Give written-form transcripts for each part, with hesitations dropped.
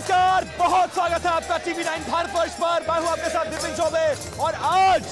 नमस्कार, बहुत स्वागत है आपका टीवी9 भारतवर्ष पर। मैं हूं आपके साथ विपिन चौबे और आज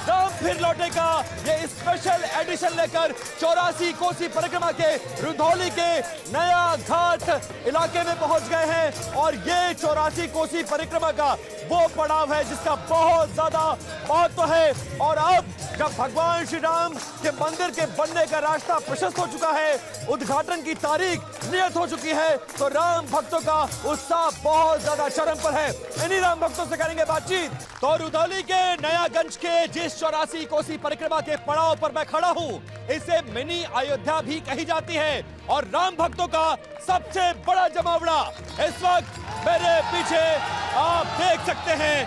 राम फिर लौटेगा ये स्पेशल एडिशन लेकर 84 कोसी परिक्रमा के रुधौली के नया घाट इलाके में पहुंच गए हैं। और ये 84 कोसी परिक्रमा का वो पड़ाव है जिसका बहुत ज्यादा महत्व है। और अब जब भगवान श्री राम के मंदिर के बनने का रास्ता प्रशस्त हो चुका है, उद्घाटन की तारीख नियत हो चुकी है, तो राम भक्तों का उत्साह बहुत ज्यादा चरम पर है। इन्हीं राम भक्तों से करेंगे बातचीत। तो रुधौली के नयागंज के जिस 84 कोसी परिक्रमा के पड़ाव पर मैं खड़ा हूं, इसे मिनी अयोध्या भी कही जाती है और राम भक्तों का सबसे बड़ा जमावड़ा इस वक्त मेरे पीछे आप देख सकते हैं।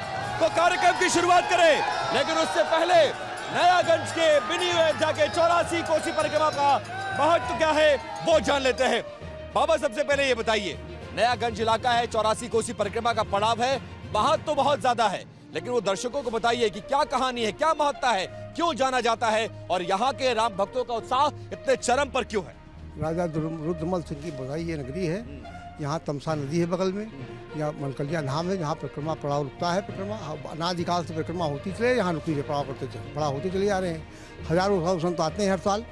तो कार्यक्रम की शुरुआत करें, लेकिन उससे पहले नयागंज के मिनी अयोध्या के 84 कोसी परिक्रमा का महत्व क्या है वो जान लेते हैं। बाबा, सबसे पहले ये बताइए, नयागंज इलाका है, 84 कोसी परिक्रमा का पड़ाव है, महत्व तो बहुत ज्यादा है, लेकिन वो दर्शकों को बताइए कि क्या कहानी है, क्या महत्ता है, क्यों जाना जाता है और यहाँ के राम भक्तों का उत्साह इतने चरम पर क्यों है? राजा रुद्रमल सिंह की बसाई ये नगरी है। यहाँ तमसा नदी है बगल में, यहाँ मनकलिया धाम है जहाँ परिक्रमा पड़ाव रुकता है। परिक्रमा अनादिकाल से परिक्रमा होती चले, यहाँ रुकती है, पड़ाव करते पड़ाव होते चले जा रहे हैं। हजारों साधु संत आते हैं हर साल,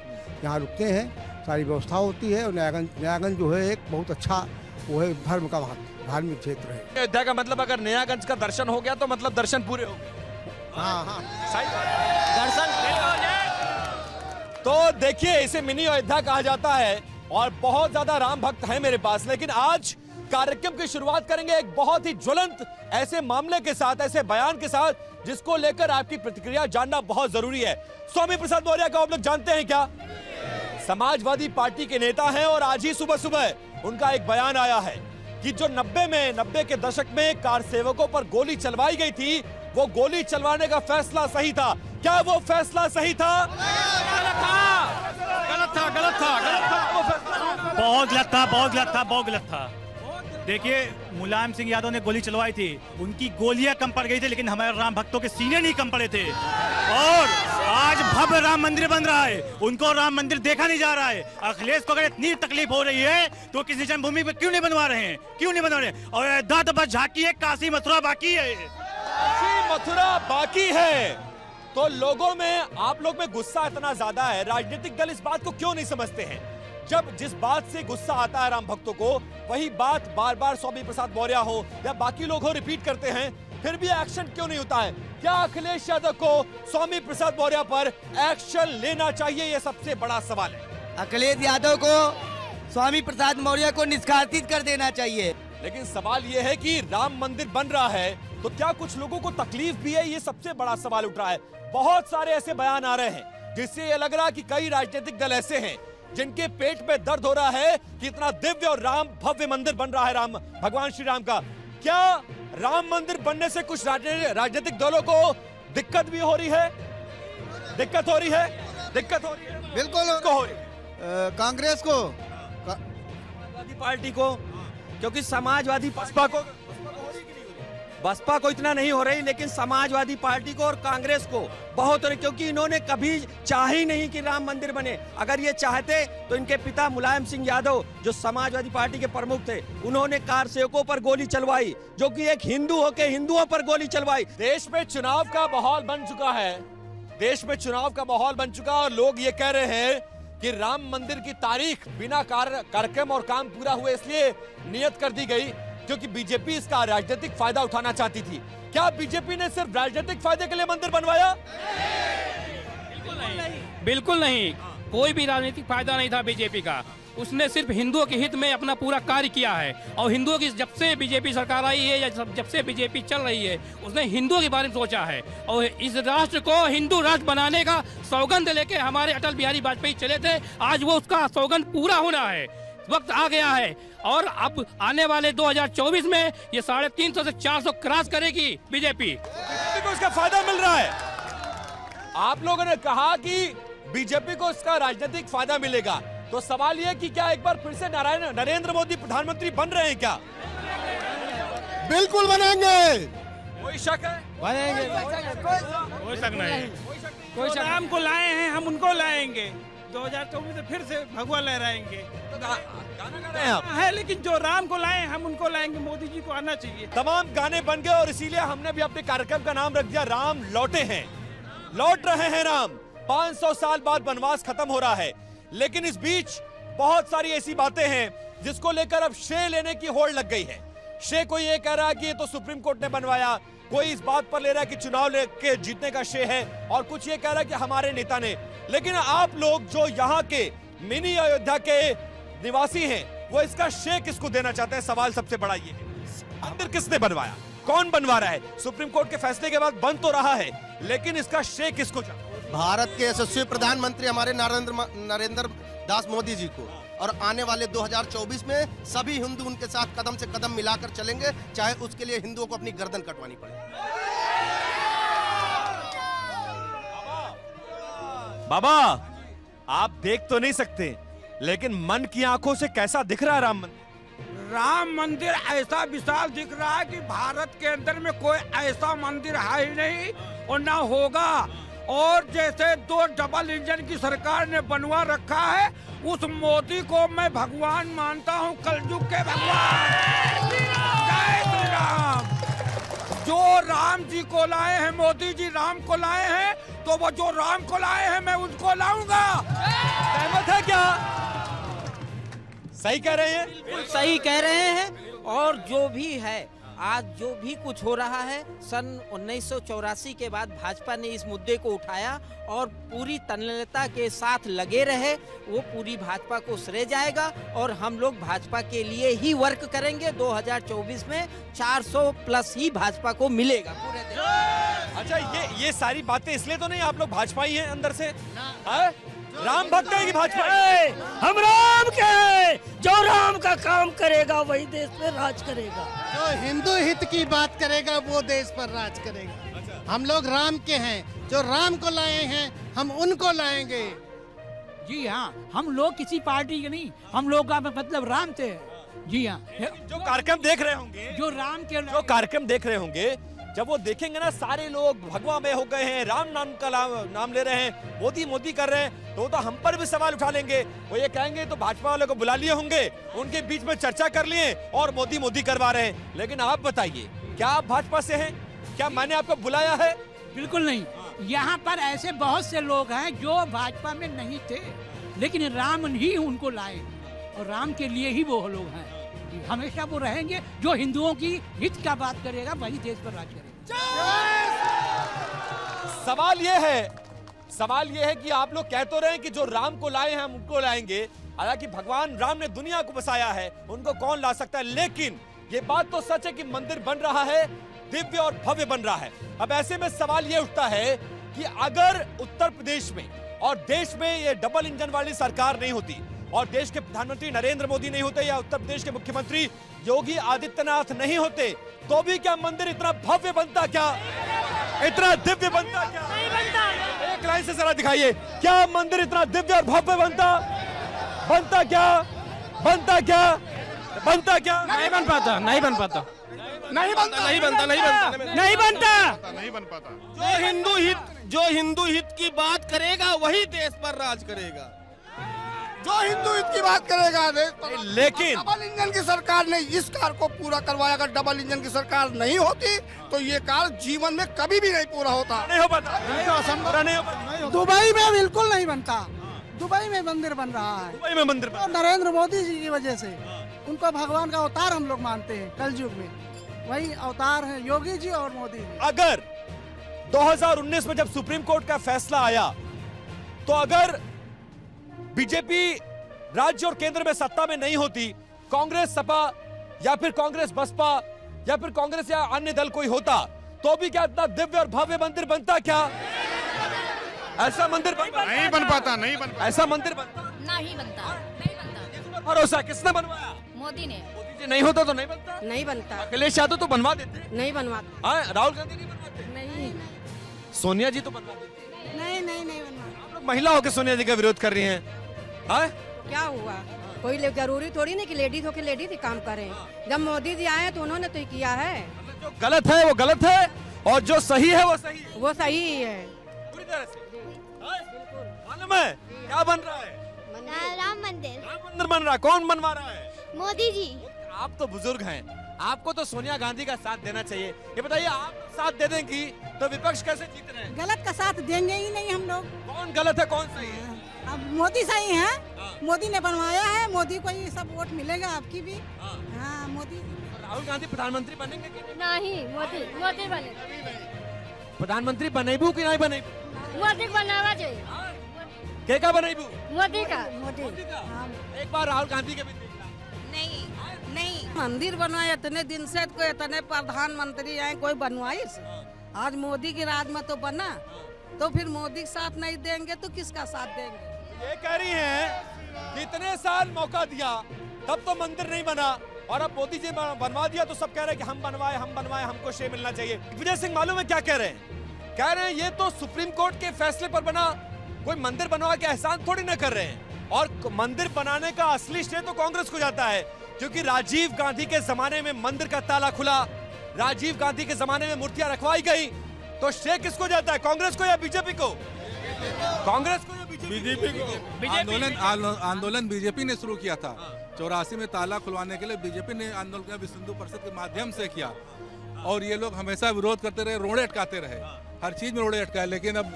यहाँ रुकते हैं, सारी व्यवस्था होती है। और नयागंज जो है एक बहुत अच्छा वो है, धर्म का धार्मिक क्षेत्र है। अयोध्या का मतलब अगर नयागंज का दर्शन हो गया तो मतलब दर्शन पूरे हो गए। हाँ हाँ, सही दर्शन हो जाए। तो देखिए, इसे मिनी अयोध्या कहा जाता है और बहुत ज्यादा राम भक्त हैं मेरे पास। लेकिन आज कार्यक्रम की शुरुआत करेंगे एक बहुत ही ज्वलंत ऐसे मामले के साथ, ऐसे बयान के साथ, जिसको लेकर आपकी प्रतिक्रिया जानना बहुत जरूरी है। स्वामी प्रसाद मौर्य को आप लोग जानते हैं क्या? समाजवादी पार्टी के नेता हैं और आज ही सुबह सुबह उनका एक बयान आया है कि जो 90 के दशक में कार सेवकों पर गोली चलवाई गई थी, वो गोली चलवाने का फैसला सही था। क्या वो फैसला सही था? गलत था। बहुत गलत था। देखिए, मुलायम सिंह यादव ने गोली चलवाई थी, उनकी गोलियां कम पड़ गई थी, लेकिन हमारे राम भक्तों के सीने नहीं कम पड़े थे। और आज भव्य राम मंदिर बन रहा है, उनको राम मंदिर देखा नहीं जा रहा है। अखिलेश को अगर इतनी तकलीफ हो रही है तो किसी जन्मभूमि पे क्यों नहीं बनवा रहे हैं? और अयोध्या तो बस झांकी है, काशी मथुरा बाकी है। काशी मथुरा बाकी है। तो लोगों में, आप लोग में गुस्सा इतना ज्यादा है, राजनीतिक दल इस बात को क्यों नहीं समझते हैं? जब जिस बात से गुस्सा आता है राम भक्तों को, वही बात बार बार स्वामी प्रसाद मौर्य हो या बाकी लोग हो रिपीट करते हैं, फिर भी एक्शन क्यों नहीं होता है? क्या अखिलेश यादव को स्वामी प्रसाद मौर्य पर एक्शन लेना चाहिए? ये सबसे बड़ा सवाल है। अखिलेश यादव को स्वामी प्रसाद मौर्य को निष्कासित कर देना चाहिए। लेकिन सवाल यह है कि राम मंदिर बन रहा है तो क्या कुछ लोगों को तकलीफ भी है? ये सबसे बड़ा सवाल उठ रहा है। बहुत सारे ऐसे बयान आ रहे हैं जिससे ये लग रहा है कि कई राजनीतिक दल ऐसे हैं जिनके पेट में दर्द हो रहा है कि इतना दिव्य और राम भव्य मंदिर बन रहा है राम भगवान श्री राम का। क्या राम मंदिर बनने से कुछ राजनीतिक दलों को दिक्कत भी हो रही है? दिक्कत हो रही है। बिल्कुल हो रही है। कांग्रेस को, समाजवादी पार्टी को, क्योंकि समाजवादी बसपा को इतना नहीं हो रही, लेकिन समाजवादी पार्टी को और कांग्रेस को बहुत हो रही, क्योंकि इन्होंने कभी चाहा ही नहीं कि राम मंदिर बने। अगर ये चाहते तो इनके पिता मुलायम सिंह यादव, जो समाजवादी पार्टी के प्रमुख थे, उन्होंने कार सेवकों पर गोली चलवाई, जो कि एक हिंदू होकर हिंदुओं पर गोली चलवाई। देश में चुनाव का माहौल बन चुका है, और लोग ये कह रहे हैं कि राम मंदिर की तारीख बिना कार्यक्रम और काम पूरा हुए इसलिए नियत कर दी गई क्योंकि बीजेपी इसका राजनीतिक फायदा उठाना चाहती थी। क्या बीजेपी ने सिर्फ राजनीतिक फायदे के लिए मंदिर बनवाया? बिल्कुल नहीं, कोई भी राजनीतिक फायदा नहीं था बीजेपी का। उसने सिर्फ हिंदुओं के हित में अपना पूरा कार्य किया है। और हिंदुओं की जब से बीजेपी सरकार आई है या जब से बीजेपी चल रही है, उसने हिंदुओं के बारे में सोचा है। और इस राष्ट्र को हिंदू राष्ट्र बनाने का सौगंध लेके हमारे अटल बिहारी वाजपेयी चले थे। आज वो उसका सौगंध पूरा होना है, वक्त आ गया है। और अब आने वाले 2024 में ये 350 से 400 क्रॉस करेगी बीजेपी को इसका फायदा मिल रहा है। आप लोगों ने कहा कि बीजेपी को इसका राजनीतिक फायदा मिलेगा, तो सवाल यह कि क्या एक बार फिर से नरेंद्र मोदी प्रधानमंत्री बन रहे हैं क्या? बिल्कुल बनेंगे। कोई शक है? कोई शक नहीं। कोई राम को लाए हैं, हम उनको लाएंगे। 2024 में फिर से भगवा लहराएंगे। गाना गा रहे हैं आप? है, लेकिन जो राम को लाए हम उनको लाएंगे, मोदी जी को आना चाहिए। तमाम गाने बन गए और इसीलिए हमने भी अपने कार्यक्रम का नाम रख दिया राम लौटे हैं। लौट रहे हैं राम। 500 साल बाद वनवास खत्म हो रहा है, लेकिन इस बीच बहुत सारी ऐसी बातें हैं जिसको लेकर अब श्रेय लेने की होड़ लग गई है। श्रेय कोई ये कह रहा है कि ये तो सुप्रीम कोर्ट ने बनवाया, कोई इस बात पर ले रहा है कि चुनाव लेके जीतने का श्रेय है, और कुछ ये कह रहा है कि हमारे नेता ने। लेकिन आप लोग जो यहाँ के मिनी अयोध्या के निवासी हैं, वो इसका श्रेय किसको देना चाहते हैं? सवाल सबसे बड़ा ये है, मंदिर किसने बनवाया, कौन बनवा रहा है? सुप्रीम कोर्ट के फैसले के बाद बन तो रहा है, लेकिन इसका श्रेय किसको जाता है? भारत के यशस्वी प्रधानमंत्री हमारे नरेंद्र दास मोदी जी को, और आने वाले 2024 में सभी हिंदू उनके साथ कदम से कदम मिलाकर चलेंगे, चाहे उसके लिए हिंदुओं को अपनी गर्दन कटवानी पड़े। बाबा, आप देख तो नहीं सकते, लेकिन मन की आंखों से कैसा दिख रहा है राम मंदिर? राम मंदिर ऐसा विशाल दिख रहा है कि भारत के अंदर में कोई ऐसा मंदिर है ही नहीं और ना होगा। और जैसे 2 डबल इंजन की सरकार ने बनवा रखा है, उस मोदी को मैं भगवान मानता हूं, कलयुग के भगवान। जय श्री राम। जो राम जी को लाए हैं, मोदी जी राम को लाए हैं, तो वो जो राम को लाए हैं मैं उनको लाऊंगा। सहमत है क्या? सही कह रहे हैं? बिल्कुल सही कह रहे हैं। और जो भी है, आज जो भी कुछ हो रहा है, सन 1984 के बाद भाजपा ने इस मुद्दे को उठाया और पूरी तन्मयता के साथ लगे रहे, वो पूरी भाजपा को श्रेय जाएगा। और हम लोग भाजपा के लिए ही वर्क करेंगे। 2024 में 400 प्लस ही भाजपा को मिलेगा पूरे देश। अच्छा, ये सारी बातें इसलिए तो नहीं आप लोग भाजपाई हैं अंदर से? है? राम भक्त है कि भाजपा? हम राम के हैं। जो राम का काम करेगा वही देश पे राज करेगा। जो हिंदू हित की बात करेगा वो देश पर राज करेगा। हम लोग राम के हैं, जो राम को लाए हैं हम उनको लाएंगे। जी हाँ, हम लोग किसी पार्टी के नहीं, हम लोग का मतलब राम से है। जी हाँ, जो कार्यक्रम देख रहे होंगे, जो राम के जो कार्यक्रम देख रहे होंगे, जब वो देखेंगे ना सारे लोग भगवा में हो गए हैं, राम नाम का नाम ले रहे हैं, मोदी मोदी कर रहे हैं, तो हम पर भी सवाल उठा लेंगे। वो ये कहेंगे तो भाजपा वाले को बुला लिए होंगे, उनके बीच में चर्चा कर लिए और मोदी मोदी करवा रहे हैं। लेकिन आप बताइए, क्या आप भाजपा से हैं? क्या मैंने आपको बुलाया है? बिल्कुल नहीं। यहाँ पर ऐसे बहुत से लोग हैं जो भाजपा में नहीं थे, लेकिन राम ही उनको लाए और राम के लिए ही वो लोग हैं। हमेशा वो रहेंगे। जो हिंदुओं की हित का बात करेगा वही देश पर राज करेगा। सवाल ये है कि आप लोग कह तो रहे हैं कि जो राम को लाए हैं हम उनको लाएंगे। हालांकि भगवान राम ने दुनिया को बसाया है, उनको कौन ला सकता है? लेकिन ये बात तो सच है कि मंदिर बन रहा है, दिव्य और भव्य बन रहा है। अब ऐसे में सवाल ये उठता है कि अगर उत्तर प्रदेश में और देश में ये डबल इंजन वाली सरकार नहीं होती और देश के प्रधानमंत्री नरेंद्र मोदी नहीं होते या उत्तर प्रदेश के मुख्यमंत्री योगी आदित्यनाथ नहीं होते, तो भी क्या मंदिर इतना भव्य बनता? क्या इतना दिव्य बनता? क्या नहीं बनता? एक लाइन से जरा दिखाइए, क्या मंदिर इतना दिव्य और भव्य बनता? बनता क्या? बनता क्या? बनता क्या? नहीं बन पाता, नहीं बन पाता, नहीं बनता, नहीं बनता, नहीं बनता, नहीं बनता, नहीं बन पाता। जो हिंदू हित की बात करेगा वही देश पर राज करेगा। जो हिंदू हित की बात करेगा देश पर। लेकिन डबल इंजन की सरकार ने इस कार को पूरा करवाया। अगर डबल इंजन की सरकार नहीं होती तो ये कार जीवन में कभी भी नहीं पूरा होता। नहीं हो पाता, नहीं हो पाता। दुबई में बिल्कुल नहीं बनता। दुबई में मंदिर बन रहा है, दुबई में मंदिर बन- नरेंद्र मोदी जी की वजह से। उनको भगवान का अवतार हम लोग मानते हैं। कलयुग में वही अवतार है योगी जी और मोदी जी। अगर 2019 में जब सुप्रीम कोर्ट का फैसला आया, तो अगर बीजेपी राज्य और केंद्र में सत्ता में नहीं होती, कांग्रेस सपा या फिर कांग्रेस बसपा या फिर कांग्रेस या अन्य दल कोई होता, तो भी क्या इतना दिव्य और भव्य मंदिर बनता? क्या ऐसा मंदिर बनता? नहीं बन पाता, नहीं बन पाता। ऐसा मंदिर बनता? नहीं बनता, नहीं बनता। भरोसा किसने बनवाया? मोदी ने। मोदी जी नहीं होता तो नहीं बनता? नहीं बनता, अखिलेश यादव तो बनवा देते। नहीं बनवाता, हाँ, राहुल गांधी नहीं बनवाते? नहीं सोनिया जी तो बनवा देते। नहीं नहीं नहीं बनवाता। आप लोग महिला होकर सोनिया जी का विरोध कर रही हैं। हाँ? क्या हुआ? कोई जरूरी थोड़ी नहीं कि लेडीज होके लेडीज ही काम करें। जब मोदी जी आए तो उन्होंने तो किया है। जो गलत है वो गलत है और जो सही है वो सही है। वो सही ही है। पूरी तरह से। हाँ? मालूम है क्या बन रहा है? राम मंदिर। राम मंदिर बन रहा है। कौन बनवा रहा है? मोदी जी। आप तो बुजुर्ग हैं, आपको तो सोनिया गांधी का साथ देना चाहिए। ये बताइए, आप साथ दे देंगी तो विपक्ष कैसे जीत रहे हैं? गलत का साथ देंगे ही नहीं हम लोग। कौन गलत है, कौन सही है? अब मोदी सही है, मोदी ने बनवाया है, मोदी को ये सब वोट मिलेगा आपकी भी। हाँ मोदी। राहुल गांधी प्रधानमंत्री बनेंगे कि नहीं, मोदी बने। प्रधानमंत्री बनेबू कि नहीं बनेबू? मोदी बनावा चाहिए। के का बनेबू? मोदी का। एक बार राहुल गांधी के भी देखना। नहीं नहीं, मंदिर बनवाए इतने दिन से, कोई इतने प्रधानमंत्री आए, कोई बनवाई। आज मोदी की राज में तो बना, तो फिर मोदी का साथ नहीं देंगे तो किसका साथ देंगे? ये कह रही हैं कि इतने साल मौका दिया तब तो मंदिर नहीं बना, और अब मोदी जी बनवा दिया तो सब कह रहे हैं कि हम बनवाए, हमको श्रेय मिलना चाहिए। विजय सिंह मालूम है क्या कह रहे हैं? कह रहे हैं ये तो सुप्रीम कोर्ट के फैसले पर बना, कोई मंदिर बनवा के एहसान थोड़ी ना कर रहे हैं। और मंदिर बनाने का असली श्रेय तो कांग्रेस को जाता है, क्योंकि राजीव गांधी के जमाने में मंदिर का ताला खुला, राजीव गांधी के जमाने में मूर्तियां रखवाई गई, तो श्रेय किसको जाता है? कांग्रेस को या बीजेपी को? कांग्रेस को या बीजेपी को? आंदोलन बीजेपी ने शुरू किया था। 84 में ताला खुलवाने के लिए बीजेपी ने आंदोलन किया, विश्व हिंदू परिषद के माध्यम से किया, और ये लोग हमेशा विरोध करते रहे, रोड़े अटकाते रहे, हर चीज में रोड़े अटकाए। लेकिन अब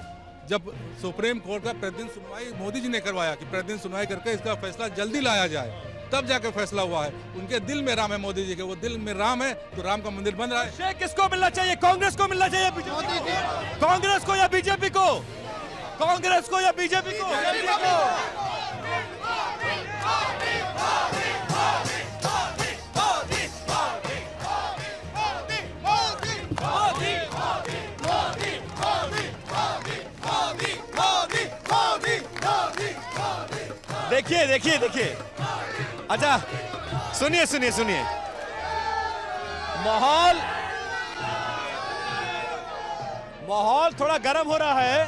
जब सुप्रीम कोर्ट का प्रतिदिन सुनवाई मोदी जी ने करवाया कि प्रतिदिन सुनवाई करके इसका फैसला जल्दी लाया जाए, तब जाकर फैसला हुआ है। उनके दिल में राम है मोदी जी के, वो दिल में राम है तो राम का मंदिर बन रहा है। श्रेय किसको मिलना चाहिए? कांग्रेस को मिलना चाहिए, बीजेपी को? कांग्रेस को या बीजेपी को? कांग्रेस को या बीजेपी को? देखिए, अच्छा सुनिए, माहौल थोड़ा गर्म हो रहा है,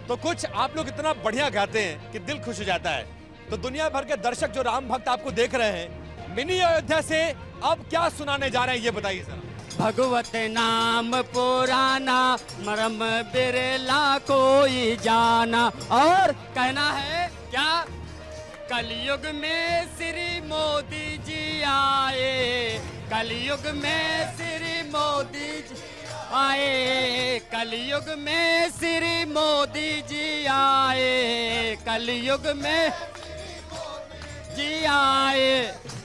तो कुछ आप लोग इतना बढ़िया गाते हैं कि दिल खुश हो जाता है। तो दुनिया भर के दर्शक जो राम भक्त आपको देख रहे हैं, मिनी अयोध्या से अब क्या सुनाने जा रहे हैं, ये बताइए जरा। भगवत नाम पुराना, मरम बिरला कोई जाना। और कहना है क्या? कलयुग में श्री मोदी जी आए, कलयुग में श्री मोदी जी आए, कलयुग में श्री मोदी जी आए, कलयुग में जी आए,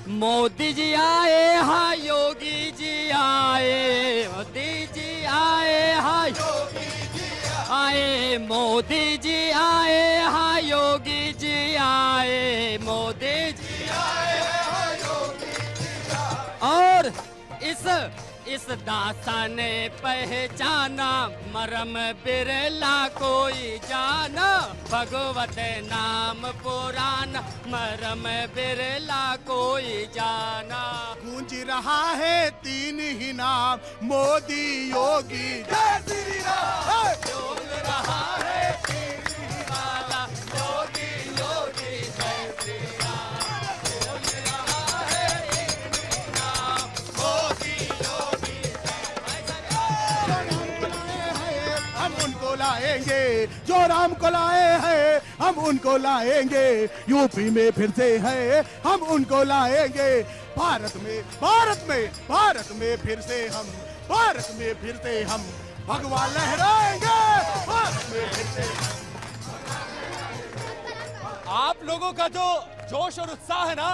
मोदी जी आए, हाँ योगी जी आए, मोदी जी आए, हाँ योगी जी आए, मोदी जी आए, हाँ योगी जी आए, मोदी जी आए, हाँ योगी जी आए। और इस दासा ने पहचाना, मरम बिरला कोई जाना, भगवत नाम पुराना, मरम बिरला कोई जाना। गूंज रहा है तीन ही नाम, मोदी योगी जय श्री राम। गूंज रहा है तीन ही वाला, योगी योगी जय श्री राम। गूंज रहा है तीन ही नाम, मोदी हम उनको लाएंगे जो राम को लाए हैं, हम उनको लाएंगे। यूपी में फिर से है, हम उनको लाएंगे। भारत में फिर से हम, भारत में फिर से हम भगवा लहराएंगे, भारत में फिर से। आप लोगों का जो जोश और उत्साह है ना,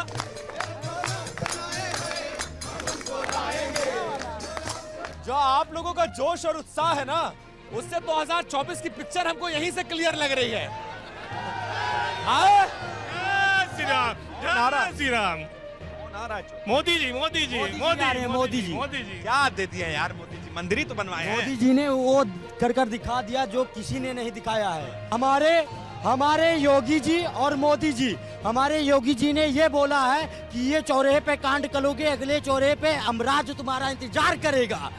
जो आप लोगों का जोश और उत्साह है ना, उससे 2024 की पिक्चर हमको यहीं से क्लियर लग रही है। श्री राम, श्री राम। मोदी जी क्या दे दिया यार मोदी जी, मंदिर ही तो बनवाए हैं। मोदी जी ने वो कर दिखा दिया जो किसी ने नहीं दिखाया है। हमारे योगी जी और मोदी जी, हमारे योगी जी ने ये बोला है कि ये चौराहे पे कांड करोगे, अगले चौराहे पे अमराज तुम्हारा इंतजार करेगा।